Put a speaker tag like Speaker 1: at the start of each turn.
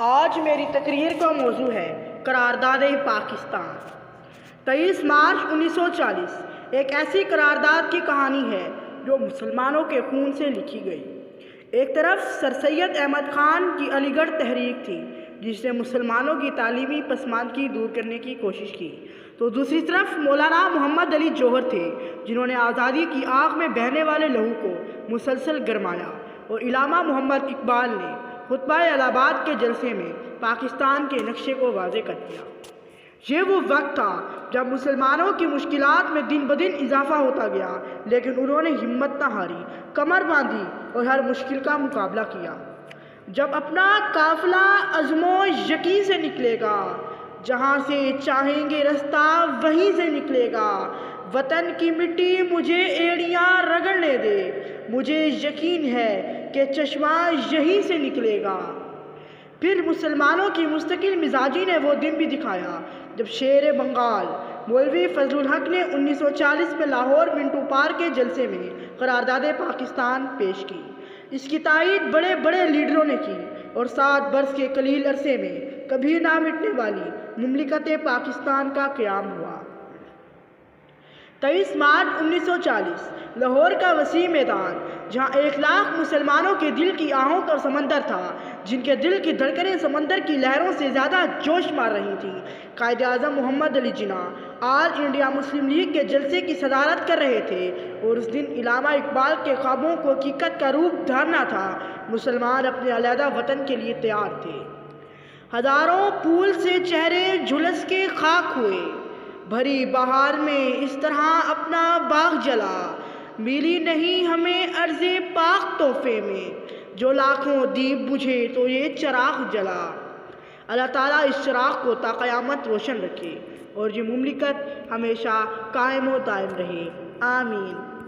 Speaker 1: آج میری تقریر کا موضوع ہے قرارداد پاکستان۔ 23 مارچ 1940 ایک ایسی قرارداد کی کہانی ہے جو مسلمانوں کے خون سے لکھی گئی۔ ایک طرف سر سید احمد خان کی علی گڑھ تحریک تھی جس نے مسلمانوں کی تعلیمی پسماندگی دور کرنے کی کوشش کی، تو دوسری طرف مولانا محمد علی جوہر تھے جنہوں نے آزادی کی آگ میں بہنے والے لہو کو مسلسل گرمایا، اور علامہ محمد اقبال نے خطبہ الہ آباد کے جلسے میں پاکستان کے نقشے کو واضح کر دیا۔ یہ وہ وقت تھا جب مسلمانوں کی مشکلات میں دن بدن اضافہ ہوتا گیا، لیکن انہوں نے ہمت نہ ہاری، کمر باندھی اور ہر مشکل کا مقابلہ کیا۔ جب اپنا قافلہ عزم و یقین سے نکلے گا، جہاں سے چاہیں گے رستہ وہیں سے نکلے گا، وطن کی مٹی مجھے ایڑیاں رگڑنے دے، مجھے یقین ہے کہ چشمہ یہیں سے نکلے گا۔ پھر مسلمانوں کی مستقل مزاجی نے وہ دن بھی دکھایا جب شیر بنگال مولوی فضل الحق نے 1940 میں لاہور منٹو پارک کے جلسے میں قرارداد پاکستان پیش کی۔ اس کی تائید بڑے بڑے لیڈروں نے کی اور 7 برس کے قلیل عرصے میں کبھی نہ مٹنے والی مملکت پاکستان کا قیام ہوا۔ 23 مارچ 1940 لاہور کا وسیع میدان، جہاں 1 لاکھ مسلمانوں کے دل کی آہوں کا سمندر تھا، جن کے دل کی دھڑکنیں سمندر کی لہروں سے زیادہ جوش مار رہی تھیں، قائد اعظم محمد علی جناح آل انڈیا مسلم لیگ کے جلسے کی صدارت کر رہے تھے، اور اس دن علامہ اقبال کے خوابوں کو حقیقت کا روپ دھارنا تھا۔ مسلمان اپنے علیحدہ وطن کے لیے تیار تھے۔ ہزاروں پھول سے چہرے جھلس کے خاک ہوئے، بھری بہار میں اس طرح اپنا باغ جلا، ملی نہیں ہمیں عرض پاک تحفے میں، جو لاکھوں دیپ بجھے تو یہ چراغ جلا۔ اللہ تعالیٰ اس چراغ کو تا قیامت روشن رکھے اور یہ مملکت ہمیشہ قائم و دائم رہے، آمین۔